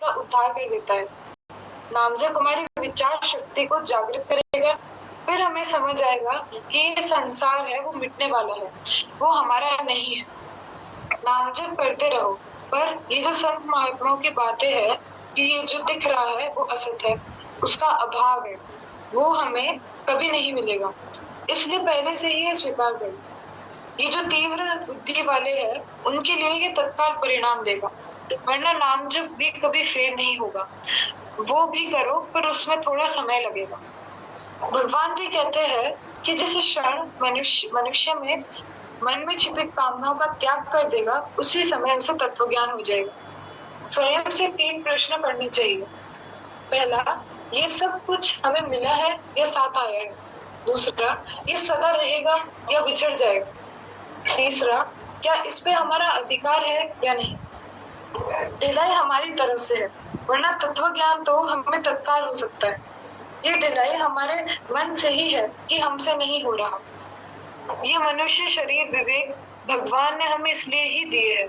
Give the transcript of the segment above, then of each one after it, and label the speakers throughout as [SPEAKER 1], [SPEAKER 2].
[SPEAKER 1] का उद्धार कर देता है। नामजप हमारी विचार शक्ति को जागृत करेगा। फिर हमें समझ आएगा कि ये संसार है वो मिटने वाला है, वो हमारा नहीं है। नामजप करते रहो, पर ये जो संत महात्माओं की बातें हैं कि ये जो दिख रहा है वो असत है, उसका अभाव है, वो हमें कभी नहीं मिलेगा। इसलिए पहले से ही ये स्वीकार करो। ये जो तीव्र बुद्धि वाले हैं उनके लिए ये तत्काल परिणाम देगा, वरना नामजप भी कभी फेल नहीं होगा। वो भी करो, पर उसमें थोड़ा समय लगेगा। भगवान भी कहते हैं कि जिस क्षण मनुष्य में मन में छिपी कामनाओं का त्याग कर देगा, उसी समय उसे तत्व ज्ञान हो जाएगा। स्वयं से 3 प्रश्न करने चाहिए। पहला, ये सब कुछ हमें मिला है या साथ आया है? दूसरा, ये सदा रहेगा या बिछड़ जाएगा? तीसरा, क्या इस पे हमारा अधिकार है या नहीं? ढिलाई हमारी तरफ से है, वरना तत्व ज्ञान तो हमें तत्काल हो सकता है। ये ढिलाई हमारे मन से ही है कि हमसे नहीं हो रहा। ये मनुष्य शरीर विवेक भगवान ने हमें इसलिए ही दिए है,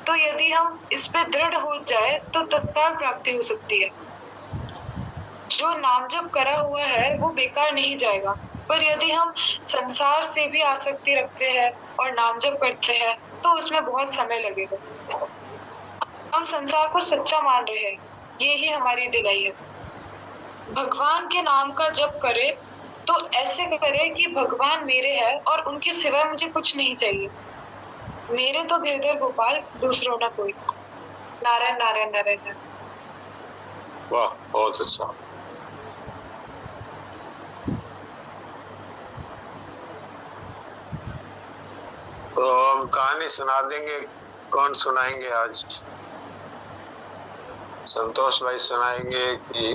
[SPEAKER 1] तो यदि हम इस पे दृढ़ हो जाए तो तत्काल प्राप्ति हो सकती है। जो नाम जप करा हुआ है वो बेकार नहीं जाएगा, पर यदि हम संसार से भी आसक्ति रखते हैं और नाम जप करते हैं तो उसमें बहुत समय लगेगा। हम संसार को सच्चा मान रहे हैं, ये ही हमारी ढिलाई है। भगवान के नाम का जप करे तो ऐसे करे कि भगवान मेरे हैं और उनके सिवाय मुझे कुछ नहीं चाहिए। मेरे तो गिरधर गोपाल, दूसरों ना कोई। नारायण नारायण नारायण नारायण।
[SPEAKER 2] वाह, बहुत अच्छा। तो हम कहानी सुना देंगे। कौन सुनाएंगे आज? संतोष भाई सुनाएंगे कि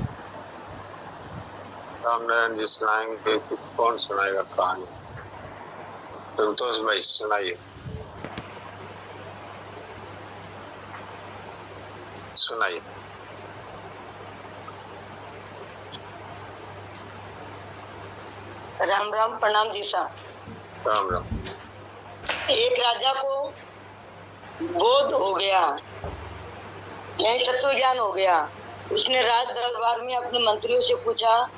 [SPEAKER 2] रामनारायण जी सुनाएंगे कि कौन सुनाएगा कहानी? संतोष भाई सुनाइए, सुनाइए।
[SPEAKER 3] राम राम, प्रणाम जी साहब।
[SPEAKER 2] राम राम।
[SPEAKER 3] एक राजा को बोध हो गया, यानी तत्व ज्ञान हो गया। उसने राज दरबार में अपने मंत्रियों से पूछा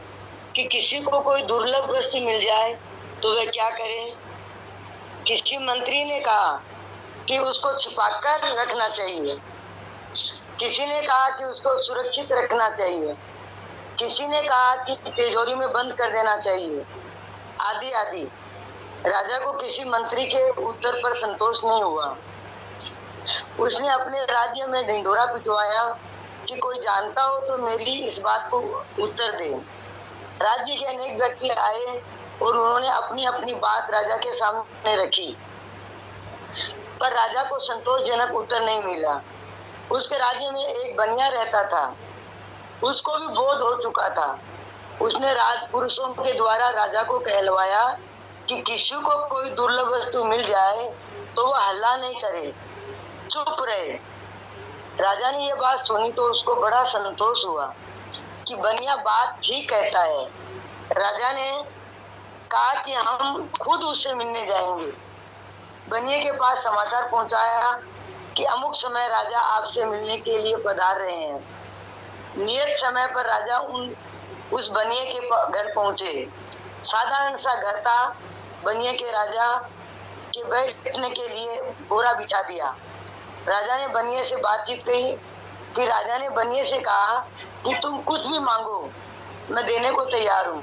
[SPEAKER 3] कि किसी को कोई दुर्लभ वस्तु मिल जाए तो वह क्या करे। किसी मंत्री ने कहा कि उसको छिपाकर रखना चाहिए, किसी ने कहा कि उसको सुरक्षित रखना चाहिए, किसी ने कहा कि तिजोरी में बंद कर देना चाहिए, आदि आदि। राजा को किसी मंत्री के उत्तर पर संतोष नहीं हुआ। उसने अपने राज्य में ढिंढोरा पिटवाया कि कोई जानता हो तो मेरी इस बात को उत्तर दे। राज्य के अनेक व्यक्ति आए और उन्होंने अपनी अपनी बात राजा के सामने रखी, पर राजा को संतोषजनक उत्तर नहीं मिला। उसके राज्य में एक बनिया रहता था, उसको भी बोध हो चुका था। उसने राजपुरुषों के द्वारा राजा को कहलवाया कि किसी को कोई दुर्लभ वस्तु मिल जाए तो वह हल्ला नहीं करे, चुप रहे। राजा ने यह बात सुनी तो उसको बड़ा संतोष हुआ कि बनिया बात ठीक कहता है। राजा ने कहा कि हम खुद उससे मिलने जाएंगे। बनिए के पास समाचार पहुंचाया कि अमुक समय राजा आपसे मिलने के लिए पधार रहे हैं। नियत समय पर राजा उस बनिए के घर पहुंचे। साधारण सा घर था। बनिए के राजा के बैठने के लिए बोरा बिछा दिया। राजा ने बनिए से बातचीत की। फिर राजा ने बनिए से कहा कि तुम कुछ भी मांगो, मैं देने को तैयार हूँ।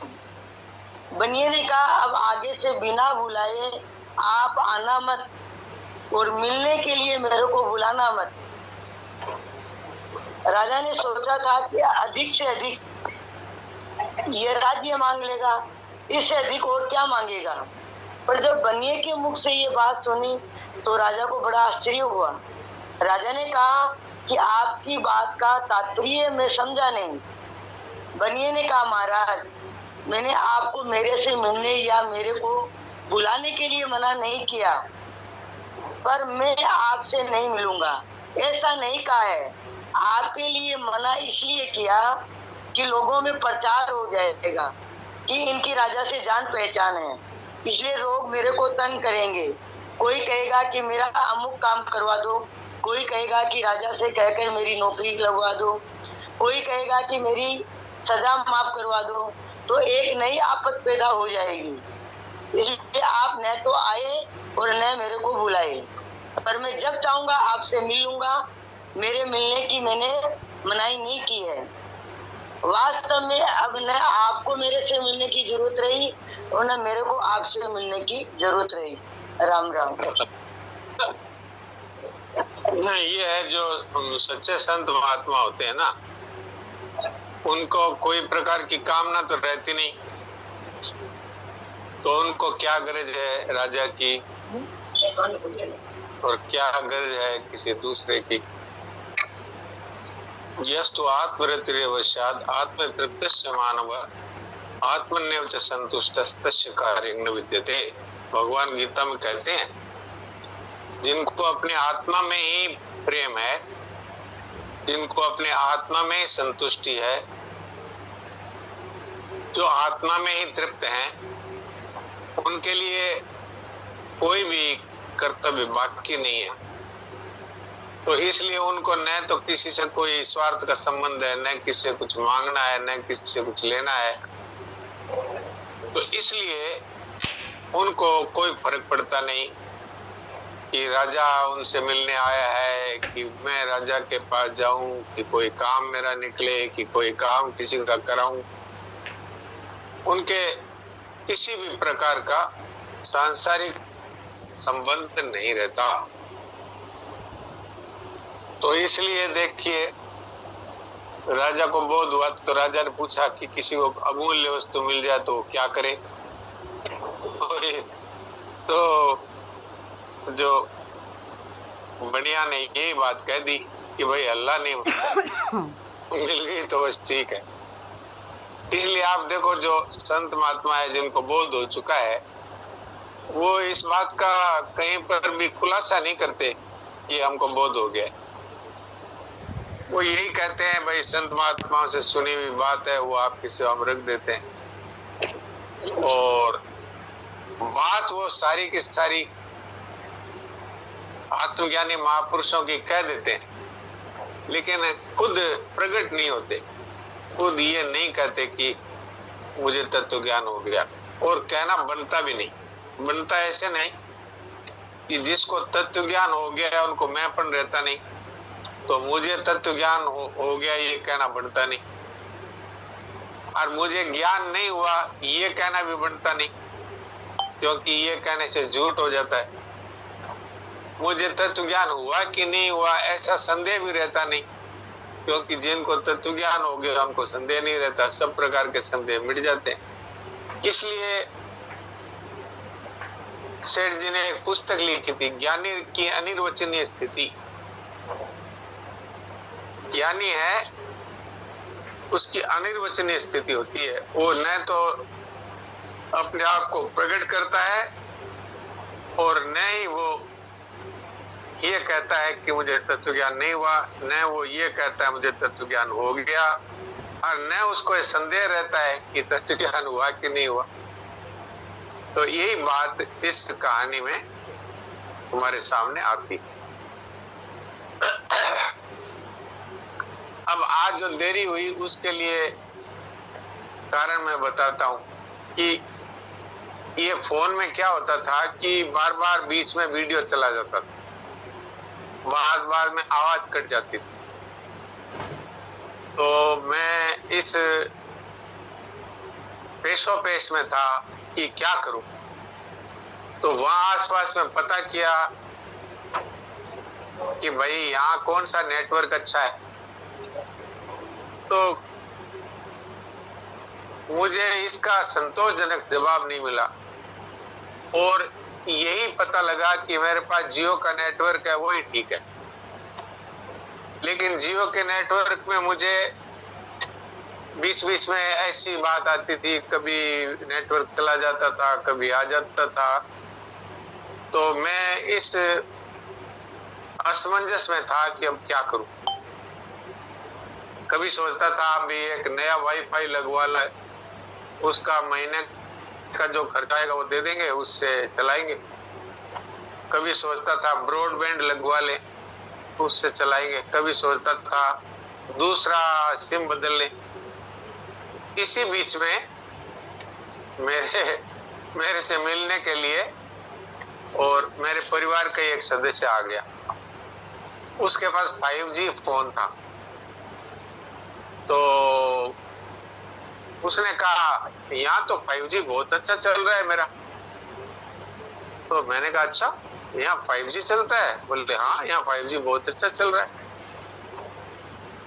[SPEAKER 3] बनिए ने कहा, अब आगे से बिना बुलाए आप आना मत और मिलने के लिए मेरे को बुलाना मत। राजा ने सोचा था कि अधिक से अधिक ये राज्य मांग लेगा, इससे अधिक और क्या मांगेगा। पर जब बनिए के मुख से ये बात सुनी तो राजा को बड़ा आश्चर्य हुआ। राजा ने कहा कि आपकी बात का तात्पर्य मैं समझा नहीं। बनिए ने कहा, महाराज, मैंने आपको मेरे से मिलने या मेरे को बुलाने के लिए मना नहीं किया, पर मैं आपसे नहीं मिलूंगा ऐसा नहीं कहा है। आपके लिए मना इसलिए किया कि लोगों में प्रचार हो जाएगा कि इनकी राजा से जान पहचान है, इसलिए लोग मेरे को तंग करेंगे। कोई कहेगा कि मेरा अमुक काम करवा दो, कोई कहेगा कि राजा से कहकर मेरी नौकरी लगवा दो, कोई कहेगा कि मेरी सजा माफ करवा दो, तो एक नई आफत पैदा हो जाएगी। इसलिए आप न तो आए और न मेरे को बुलाए, पर मैं जब चाहूंगा आपसे मिल लूंगा। मेरे मिलने की मैंने मनाही नहीं की है। वास्तव में अब न आपको मेरे से मिलने की जरूरत रही और न मेरे को आपसे मिलने की जरूरत रही। राम राम।
[SPEAKER 2] नहीं, ये है जो सच्चे संत महात्मा होते हैं ना, उनको कोई प्रकार की कामना तो रहती नहीं, तो उनको क्या गरज है राजा की और क्या गरज है किसी दूसरे की। यस्तु आत्मरतिरेवशाद आत्मतृप्तस्य मानव आत्मन्यव च संतुष्टस्तस्य कार्यं न विद्यते। भगवान गीता में कहते हैं, जिनको अपने आत्मा में ही प्रेम है, जिनको अपने आत्मा में ही संतुष्टि है, जो आत्मा में ही तृप्त हैं, उनके लिए कोई भी कर्तव्य बाकी नहीं है। तो इसलिए उनको न तो किसी से कोई स्वार्थ का संबंध है, न किसी से कुछ मांगना है, न किसी से कुछ लेना है। तो इसलिए उनको कोई फर्क पड़ता नहीं कि राजा उनसे मिलने आया है, कि मैं राजा के पास जाऊं, कि कोई काम मेरा निकले, कि कोई काम किसी का कराऊं। उनके किसी भी प्रकार का सांसारिक संबंध नहीं रहता। तो इसलिए देखिए, राजा को बोध हुआ तो राजा ने पूछा कि किसी को अमूल्य वस्तु मिल जाए तो क्या करे। तो जो बढ़िया ने यही बात कह दी कि भाई अल्लाह ने मिल गई तो बस ठीक है। इसलिए आप देखो, जो संत महात्मा है जिनको बोध हो चुका है, वो इस बात का कहीं पर भी खुलासा नहीं करते कि हमको बोध हो गया। वो यही कहते हैं, भाई संत महात्माओं से सुनी हुई बात है वो आपकी सेवा में रख देते हैं, और बात वो सारी की सारी आत्मज्ञानी महापुरुषों की कह देते हैं, लेकिन खुद प्रकट नहीं होते, खुद ये नहीं कहते कि मुझे तत्व ज्ञान हो गया। और कहना बनता भी नहीं, बनता ऐसे नहीं कि जिसको तत्व ज्ञान हो गया उनको मैंपन रहता नहीं, तो मुझे तत्व ज्ञान हो गया ये कहना बनता नहीं, और मुझे ज्ञान नहीं हुआ ये कहना भी बनता नहीं, क्योंकि ये कहने से झूठ हो जाता है। मुझे तत्व ज्ञान हुआ कि नहीं हुआ ऐसा संदेह भी रहता नहीं, क्योंकि जिनको तत्व ज्ञान हो गया उनको संदेह नहीं रहता, सब प्रकार के संदेह मिट जाते हैं। इसलिए सेठ जी ने एक पुस्तक लिखी थी, ज्ञानी की अनिर्वचनीय स्थिति। ज्ञानी है, उसकी अनिर्वचनीय स्थिति होती है। वो न तो अपने आप को प्रकट करता है और न ही वो ये कहता है कि मुझे तत्व ज्ञान नहीं हुआ, न वो ये कहता है मुझे तत्व ज्ञान हो गया, और न उसको ये संदेह रहता है कि तत्व ज्ञान हुआ कि नहीं हुआ। तो यही बात इस कहानी में हमारे सामने आती। अब आज जो देरी हुई उसके लिए कारण मैं बताता हूँ कि ये फोन में क्या होता था कि बार बार बीच में वीडियो चला जाता था, बाद में आवाज कट जाती थी। तो मैं इस पेशो पेश में था कि क्या करूं। तो वहां आसपास में पता किया कि भाई यहाँ कौन सा नेटवर्क अच्छा है। तो मुझे इसका संतोषजनक जवाब नहीं मिला, और यही पता लगा कि मेरे पास जियो का नेटवर्क है वही ठीक है। लेकिन जियो के नेटवर्क में मुझे बीच बीच में ऐसी बात आती थी, कभी नेटवर्क चला जाता था, कभी आ जाता था। तो मैं इस असमंजस में था कि अब क्या करूं। कभी सोचता था अभी एक नया वाईफाई लगवा ले, उसका महीने का जो खर्चा आएगा वो दे देंगे, उससे चलाएंगे। कभी सोचता था ब्रॉडबैंड लगवा ले, उससे चलाएंगे। कभी सोचता था दूसरा सिम बदल ले। इसी बीच में मेरे से मिलने के लिए और मेरे परिवार का एक सदस्य आ गया। उसके पास 5G फोन था। तो उसने कहा यहाँ तो 5G बहुत अच्छा चल रहा है मेरा। तो मैंने कहा अच्छा, यहाँ 5G चलता है? बोलते हाँ, यहाँ 5G बहुत अच्छा चल रहा है।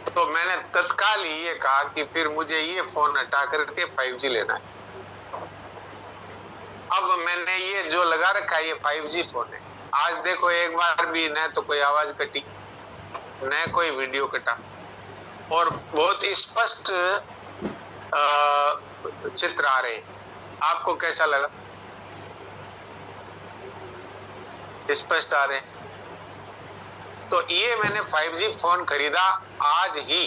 [SPEAKER 2] तो मैंने तत्काल ही ये कहा कि फिर मुझे ये फोन हटा करके 5G लेना है। अब मैंने ये जो लगा रखा है ये 5G फोन है। आज देखो एक बार भी न तो कोई आवाज कटी न कोई वीडियो कटा, और बहुत स्पष्ट चित्र आ रहे हैं। आपको कैसा लगा? स्पष्ट आ रहे हैं। तो ये मैंने 5G फोन खरीदा आज ही।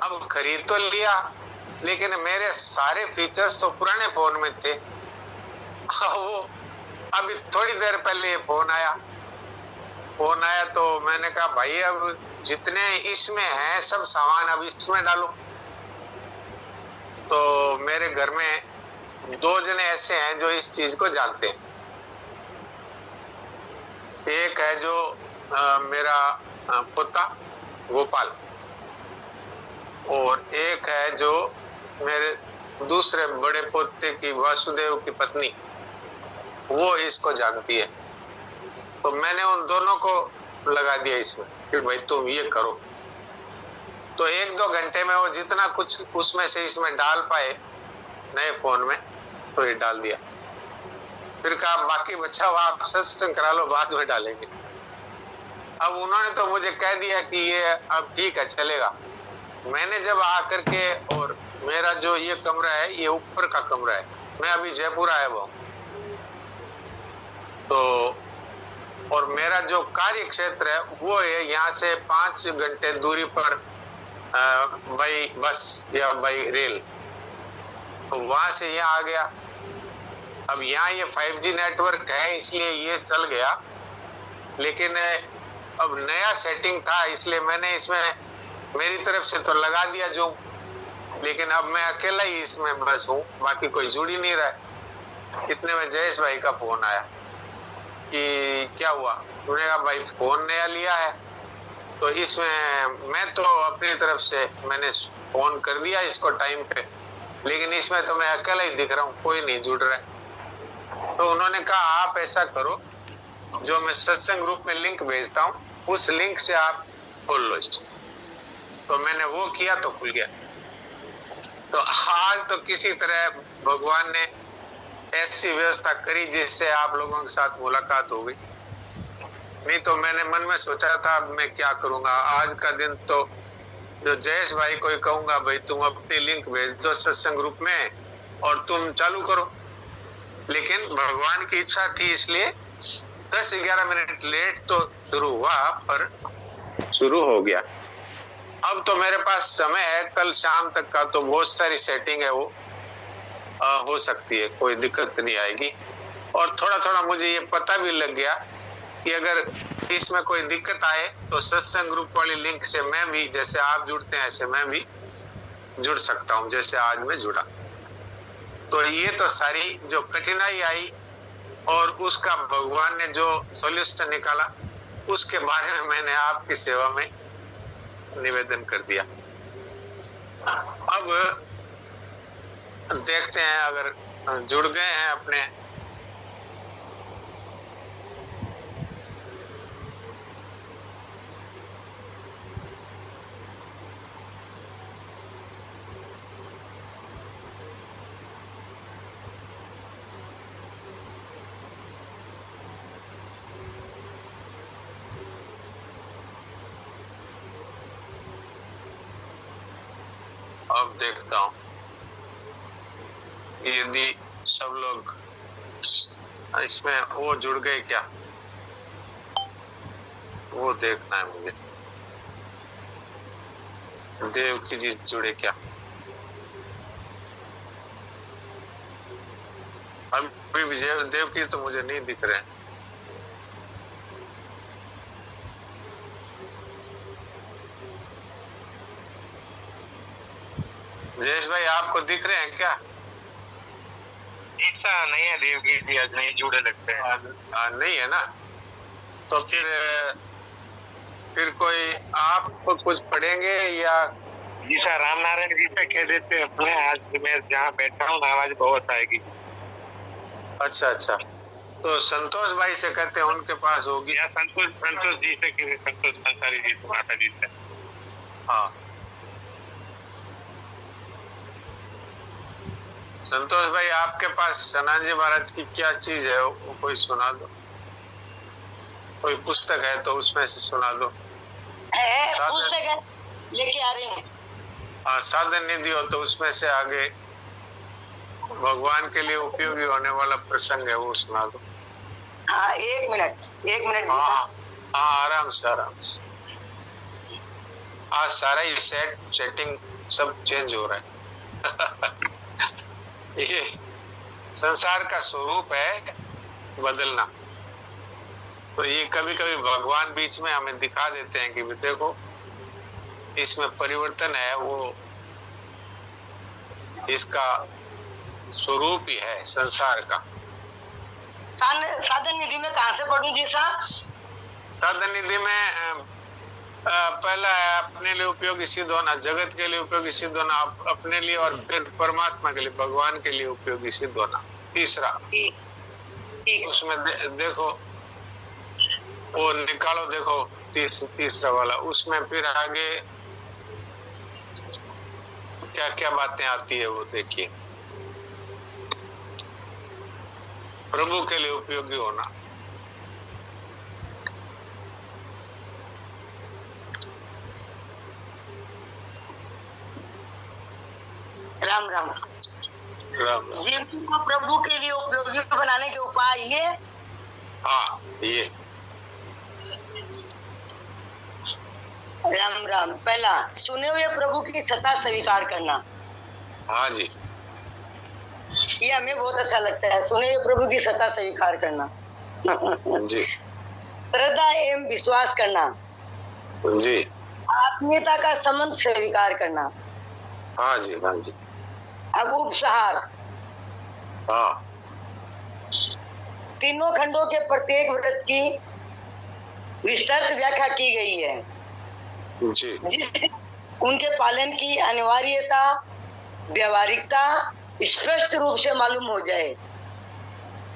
[SPEAKER 2] अब खरीद तो लिया, लेकिन मेरे सारे फीचर्स तो पुराने फोन में थे। वो अभी थोड़ी देर पहले ये फोन आया तो मैंने कहा भाई अब जितने इसमें हैं सब सामान अब इसमें डालो। तो मेरे घर में 2 जने ऐसे हैं जो इस चीज को जानते हैं। एक है जो मेरा पोता गोपाल, और एक है जो मेरे दूसरे बड़े पोते की वासुदेव की पत्नी, वो इसको जानती है। तो मैंने उन दोनों को लगा दिया इसमें कि भाई तुम ये करो। तो 1-2 घंटे में वो जितना कुछ उसमें से इसमें डाल पाए नए फोन में, तो ये डाल दिया। फिर कहा बाकी बच्चा वो आप सत्संग करा लो, बाद में डालेंगे। अब उन्होंने तो मुझे कह दिया कि ये अब ठीक है चलेगा। मैंने जब आकर के, और मेरा जो ये कमरा है ये ऊपर का कमरा है, मैं अभी जयपुर आया हुआ हूँ। तो और मेरा जो कार्य क्षेत्र है वो है यहाँ से 5 घंटे दूरी पर बाई बस या बाई रेल। तो वहां से यहाँ आ गया। अब यहाँ ये 5G नेटवर्क है इसलिए ये चल गया, लेकिन अब नया सेटिंग था इसलिए मैंने इसमें मेरी तरफ से तो लगा दिया जो, लेकिन अब मैं अकेला ही इसमें बस हूँ, बाकी कोई जुड़ ही नहीं रहा है। इतने में जयेश भाई का फोन आया कि क्या हुआ। उन्होंने कहा भाई फोन नया लिया है। तो इसमें मैं तो अपनी तरफ से मैंने फोन कर दिया इसको टाइम पे, लेकिन इसमें तो मैं अकेला ही दिख रहा हूँ, कोई नहीं जुड़ रहा है। तो उन्होंने कहा आप ऐसा करो, जो मैं सत्संग ग्रुप में लिंक भेजता हूँ उस लिंक से आप खोल लो इसको। तो मैंने वो किया तो खुल गया। तो आज तो किसी तरह भगवान ने ऐसी व्यवस्था करी जिससे आप लोगों के साथ मुलाकात हो गई। नहीं तो मैंने मन में सोचा था अब मैं क्या करूंगा। आज का दिन तो जो जयेश भाई को ही कहूंगा भाई तुम अपनी लिंक भेज दो सत्संग ग्रुप में और तुम चालू करो, लेकिन भगवान की इच्छा थी इसलिए 10-11 मिनट लेट तो शुरू हुआ, पर शुरू हो गया। अब तो मेरे पास समय है, कल शाम तक का तो बहुत सारी सेटिंग है वो हो सकती है, कोई दिक्कत नहीं आएगी। और थोड़ा थोड़ा मुझे ये पता भी लग गया कि अगर इसमें कोई दिक्कत आए तो सत्संग ग्रुप वाली लिंक से मैं भी, जैसे आप जुड़ते हैं ऐसे मैं भी जुड़ सकता हूँ, जैसे आज मैं जुड़ा। तो ये तो सारी जो कठिनाई आई और उसका भगवान ने जो सॉल्यूशन निकाला उसके बारे में मैंने आपकी सेवा में निवेदन कर दिया। अब देखते हैं अगर जुड़ गए हैं अपने। अब देखता हूं यदि सब लोग इसमें वो जुड़ गए क्या, वो देखना है मुझे। देव की जी जुड़े क्या? अभी विजय देव की तो मुझे नहीं दिख रहे। जयेश भाई आपको दिख रहे हैं क्या?
[SPEAKER 4] ऐसा नहीं है देवगी जी, आज नहीं जुड़े लगते हैं।
[SPEAKER 2] नहीं है ना, तो फिर कोई आप कुछ पढ़ेंगे या?
[SPEAKER 4] जी सर, राम नारायण जी से कह देते अपने, आज मैं जहाँ बैठा हूँ आवाज बहुत आएगी।
[SPEAKER 2] अच्छा अच्छा, तो संतोष भाई से कहते हैं, उनके पास होगी।
[SPEAKER 4] या संतोष जी से, संतोष अंसारी जी से, माता जी से।
[SPEAKER 2] हाँ, संतोष भाई आपके पास सनातन जी महाराज की क्या चीज है, वो कोई सुना दो। कोई पुस्तक है तो उसमें से सुना दो।
[SPEAKER 3] पुस्तक है, लेके आ रहे हैं।
[SPEAKER 2] हाँ, साधन निधि हो तो उसमें से आगे भगवान के लिए उपयोगी होने वाला प्रसंग है, वो सुना दो।
[SPEAKER 3] हाँ, एक मिनट जी
[SPEAKER 2] हाँ
[SPEAKER 3] सर।
[SPEAKER 2] हाँ, आराम से आराम से। आज सारा ही सेटिंग सब चेंज हो रहा है। ये संसार का स्वरूप है बदलना, तो ये कभी कभी भगवान बीच में हमें दिखा देते हैं कि देखो इसमें परिवर्तन है, वो इसका स्वरूप ही है संसार का।
[SPEAKER 3] साधन निधि में कहाँ से पढ़ूं जी साहब?
[SPEAKER 2] साधन निधि में पहला है अपने लिए उपयोगी सिद्ध होना, जगत के लिए उपयोगी सिद्ध होना, अपने लिए, और फिर परमात्मा के लिए, भगवान के लिए उपयोगी सिद्ध होना। तीसरा उसमें देखो, वो निकालो, देखो तीसरा वाला, उसमें फिर आगे क्या क्या बातें आती है वो देखिए। प्रभु के लिए उपयोगी होना,
[SPEAKER 3] राम राम।
[SPEAKER 2] राम
[SPEAKER 3] जीवन को प्रभु के लिए उपयोगी बनाने के उपाय ये।
[SPEAKER 2] हाँ, ये
[SPEAKER 3] राम राम। पहला, सुने हुए प्रभु की सत्ता स्वीकार करना।
[SPEAKER 2] हाँ जी,
[SPEAKER 3] ये हमें बहुत अच्छा लगता है, सुने हुए प्रभु की सत्ता स्वीकार करना।
[SPEAKER 2] जी
[SPEAKER 3] श्रद्धा एवं विश्वास करना।
[SPEAKER 2] जी,
[SPEAKER 3] आत्मीयता का संबंध स्वीकार करना।
[SPEAKER 2] हाँ जी, हाँ जी,
[SPEAKER 3] अब उपसहार।
[SPEAKER 2] हाँ
[SPEAKER 3] तीनों खंडों के प्रत्येक व्रत की विस्तृत व्याख्या की गई है,
[SPEAKER 2] जी
[SPEAKER 3] जिससे उनके पालन की अनिवार्यता, व्यवहारिकता स्पष्ट रूप से मालूम हो जाए।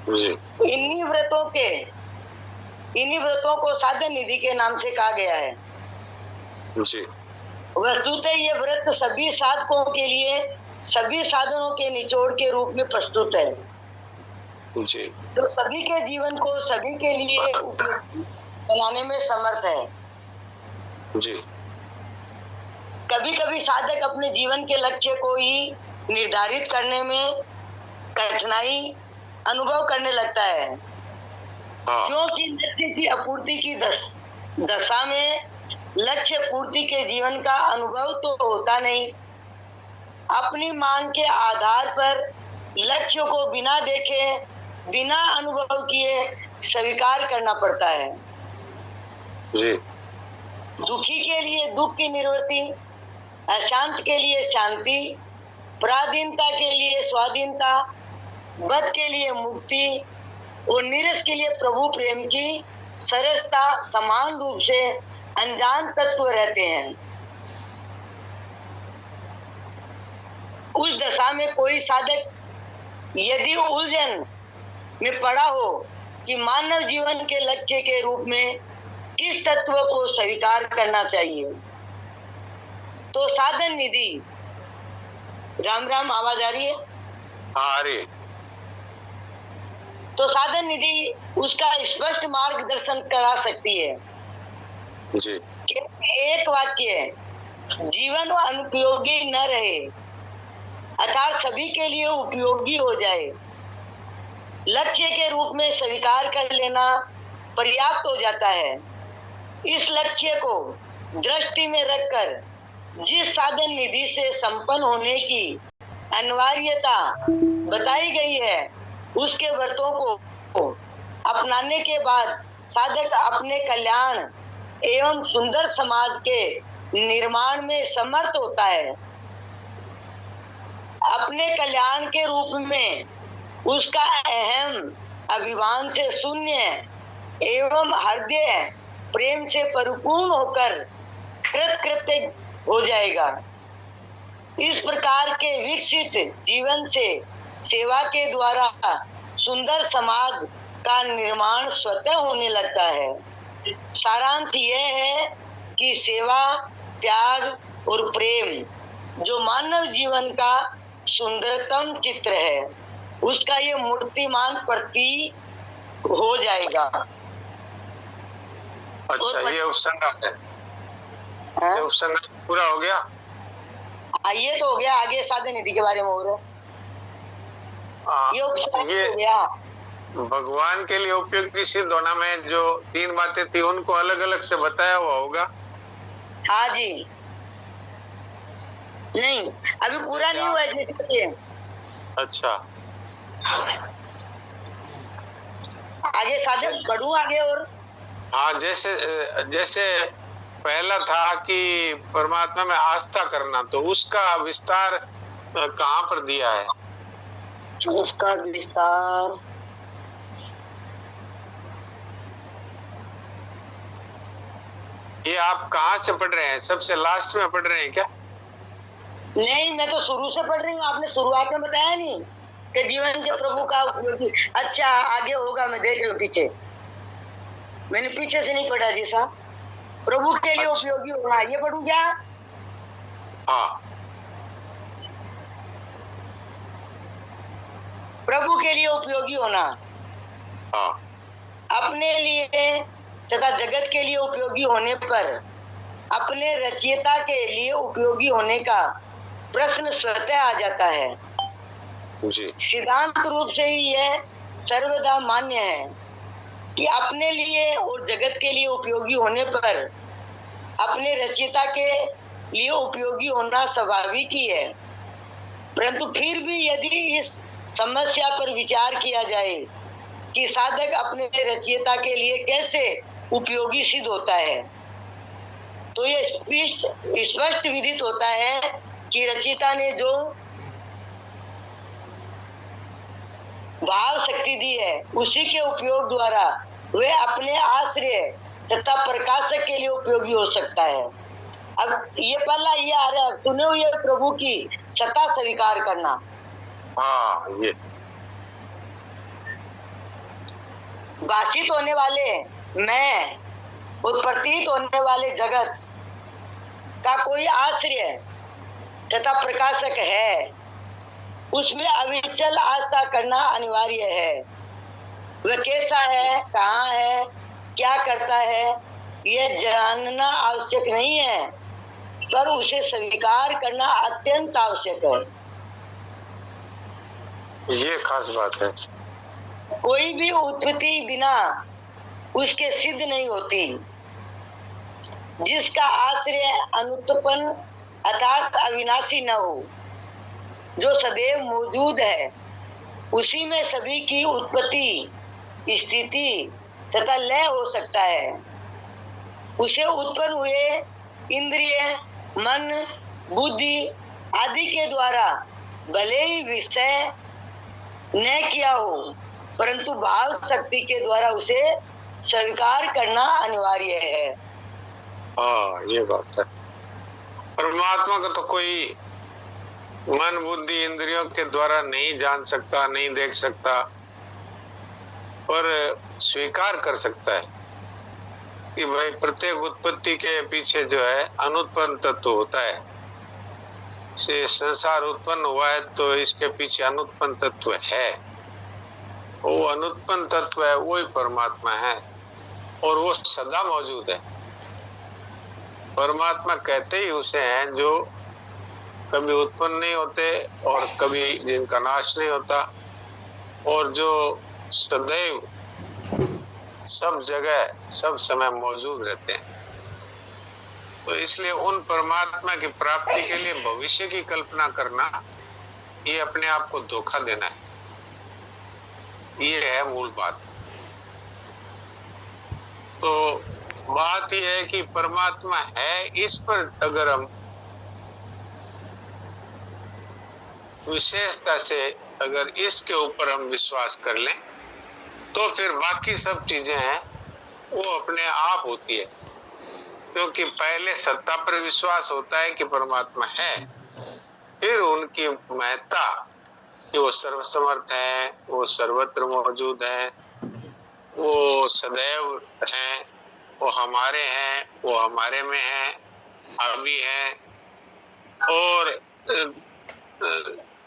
[SPEAKER 2] जी,
[SPEAKER 3] इन्हीं व्रतों को साधन निधि के नाम से कहा गया है।
[SPEAKER 2] जी,
[SPEAKER 3] वस्तुतः ये व्रत सभी साधकों के लिए सभी साधनों के निचोड़ के रूप में प्रस्तुत है,
[SPEAKER 2] जी,
[SPEAKER 3] जो सभी के जीवन को सभी के लिए उपयोगी बनाने में समर्थ है।
[SPEAKER 2] जी,
[SPEAKER 3] कभी कभी साधक अपने जीवन के लक्ष्य को ही निर्धारित करने में कठिनाई अनुभव करने लगता है,
[SPEAKER 2] हाँ,
[SPEAKER 3] क्योंकि लक्ष्य की आपूर्ति की दशा में लक्ष्य पूर्ति के जीवन का अनुभव तो होता नहीं। अपनी मांग के आधार पर लक्ष्य को बिना देखे, बिना अनुभव किए स्वीकार करना पड़ता है।
[SPEAKER 2] जी,
[SPEAKER 3] दुखी के लिए दुख की निवृत्ति, अशांत के लिए शांति, पराधीनता के लिए स्वाधीनता, बद्ध के लिए मुक्ति और नीरस के लिए प्रभु प्रेम की सरसता समान रूप से अनजान तत्व रहते हैं। उस दशा में कोई साधक यदि उलझन में पड़ा हो कि मानव जीवन के लक्ष्य के रूप में किस तत्व को स्वीकार करना चाहिए, तो साधन निधि, राम राम, आवाज आ रही है?
[SPEAKER 2] हाँ, अरे
[SPEAKER 3] तो साधन निधि उसका स्पष्ट मार्गदर्शन करा सकती है।
[SPEAKER 2] जी,
[SPEAKER 3] एक वाक्य, जीवन अनुपयोगी न रहे अर्थात सभी के लिए उपयोगी हो जाए, लक्ष्य के रूप में स्वीकार कर लेना पर्याप्त हो जाता है। इस लक्ष्य को दृष्टि में रखकर जिस साधन निधि से संपन्न होने की अनिवार्यता बताई गई है, उसके व्रतों को अपनाने के बाद साधक अपने कल्याण एवं सुंदर समाज के निर्माण में समर्थ होता है। अपने कल्याण के रूप में उसका अहम अभिमान से शून्य एवं हृदय प्रेम से परिपूर्ण होकर कृतकृत्य हो जाएगा। इस प्रकार के विकसित जीवन से सेवा के द्वारा सुंदर समाज का निर्माण स्वतः होने लगता है। सारांश यह है कि सेवा, त्याग और प्रेम जो मानव जीवन का सुंदरतम चित्र है, उसका ये मूर्तिमान प्रतीक हो जाएगा।
[SPEAKER 2] अच्छा, ये उपसंहार है। ये उपसंहार पूरा हो गया।
[SPEAKER 3] ये तो हो गया, आगे साधन नीति के बारे में हो रहा है। ये उपसंहार हो गया।
[SPEAKER 2] भगवान के लिए उपयोगी सिद्ध होना में जो 3 बातें थी उनको अलग अलग से बताया हुआ होगा।
[SPEAKER 3] हाँ जी, नहीं अभी पूरा नहीं हुआ है।
[SPEAKER 2] अच्छा,
[SPEAKER 3] आगे साधन बढ़ू आगे और।
[SPEAKER 2] हाँ, जैसे पहला था कि परमात्मा में आस्था करना, तो उसका विस्तार कहाँ पर दिया है?
[SPEAKER 3] उसका विस्तार
[SPEAKER 2] ये आप कहाँ से पढ़ रहे हैं? सबसे लास्ट में पढ़ रहे हैं क्या?
[SPEAKER 3] नहीं, मैं तो शुरू से पढ़ रही हूँ। आपने शुरुआत में बताया नहीं कि जीवन के प्रभु का उपयोगी। अच्छा, आगे होगा, मैं देख रही हूँ पीछे। मैंने पीछे से नहीं पढ़ा जी साहब। प्रभु के लिए उपयोगी होना, ये पढ़ूं क्या?
[SPEAKER 2] हाँ,
[SPEAKER 3] प्रभु के लिए उपयोगी होना।
[SPEAKER 2] हाँ,
[SPEAKER 3] अपने लिए तथा जगत के लिए उपयोगी होने पर अपने रचयिता के लिए उपयोगी होने का प्रश्न स्वतः आ जाता है
[SPEAKER 2] जी।
[SPEAKER 3] सिद्धांत रूप से ही यह सर्वदा मान्य है कि अपने लिए और जगत के लिए उपयोगी होने पर अपने रचयिता के लिए उपयोगी होना स्वाभाविक ही है। परंतु फिर भी यदि इस समस्या पर विचार किया जाए कि साधक अपने रचयिता के लिए कैसे उपयोगी सिद्ध होता है, तो यह स्पष्ट विदित होता है कि रचयिता ने जो भाव शक्ति दी है उसी के उपयोग द्वारा वे अपने आश्रय तथा प्रकाशक के लिए उपयोगी हो सकता है। अब ये पहला ये आ रहा है, सुने हुए प्रभु की सत्ता स्वीकार करना।
[SPEAKER 2] हाँ, ये
[SPEAKER 3] भाषित होने वाले मैं और प्रतीत होने वाले जगत का कोई आश्रय तथा प्रकाशक है, उसमें अविचल आस्था करना अनिवार्य है। वह कैसा है, कहाँ है, क्या करता है, यह जानना आवश्यक नहीं है, पर उसे स्वीकार करना अत्यंत आवश्यक है।
[SPEAKER 2] ये खास बात है।
[SPEAKER 3] कोई भी उत्पत्ति बिना उसके सिद्ध नहीं होती। जिसका आश्रय अनुत्पन्न अर्थात अविनाशी न हो, जो सदैव मौजूद है, उसी में सभी की उत्पत्ति, स्थिति तथा लय हो सकता है। उसे उत्पन्न हुए इंद्रिय, मन, बुद्धि आदि के द्वारा भले ही विषय न किया हो, परंतु भाव शक्ति के द्वारा उसे स्वीकार करना अनिवार्य है।
[SPEAKER 2] हाँ, ये बात है। परमात्मा का तो कोई मन, बुद्धि, इंद्रियों के द्वारा नहीं जान सकता, नहीं देख सकता, पर स्वीकार कर सकता है कि भाई प्रत्येक उत्पत्ति के पीछे जो है अनुत्पन्न तत्व होता है। से संसार उत्पन्न हुआ है तो इसके पीछे अनुत्पन्न तत्व है। वो अनुत्पन्न तत्व है, वही परमात्मा है और वो सदा मौजूद है। परमात्मा कहते ही उसे हैं जो कभी उत्पन्न नहीं होते और कभी जिनका नाश नहीं होता, और जो सदैव सब जगह सब समय मौजूद रहते हैं। तो इसलिए उन परमात्मा की प्राप्ति के लिए भविष्य की कल्पना करना, ये अपने आप को धोखा देना है। ये है मूल बात। तो बात यह है कि परमात्मा है, इस पर अगर हम विशेषता से अगर इसके ऊपर हम विश्वास कर लें तो फिर बाकी सब चीजें हैं वो अपने आप होती है, क्योंकि पहले सत्ता पर विश्वास होता है कि परमात्मा है, फिर उनकी महत्ता कि वो सर्वसमर्थ है, वो सर्वत्र मौजूद है, वो सदैव हैं, वो हमारे हैं, वो हमारे में है, अभी है, और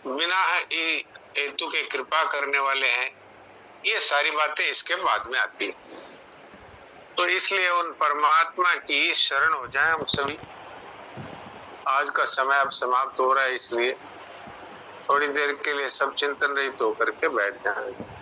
[SPEAKER 2] बिना हेतु के कृपा करने वाले हैं। ये सारी बातें इसके बाद में आती है। तो इसलिए उन परमात्मा की शरण हो जाएं हम सभी। आज का समय अब समाप्त हो रहा है, इसलिए थोड़ी देर के लिए सब चिंतन रहित होकर के बैठ जाएं।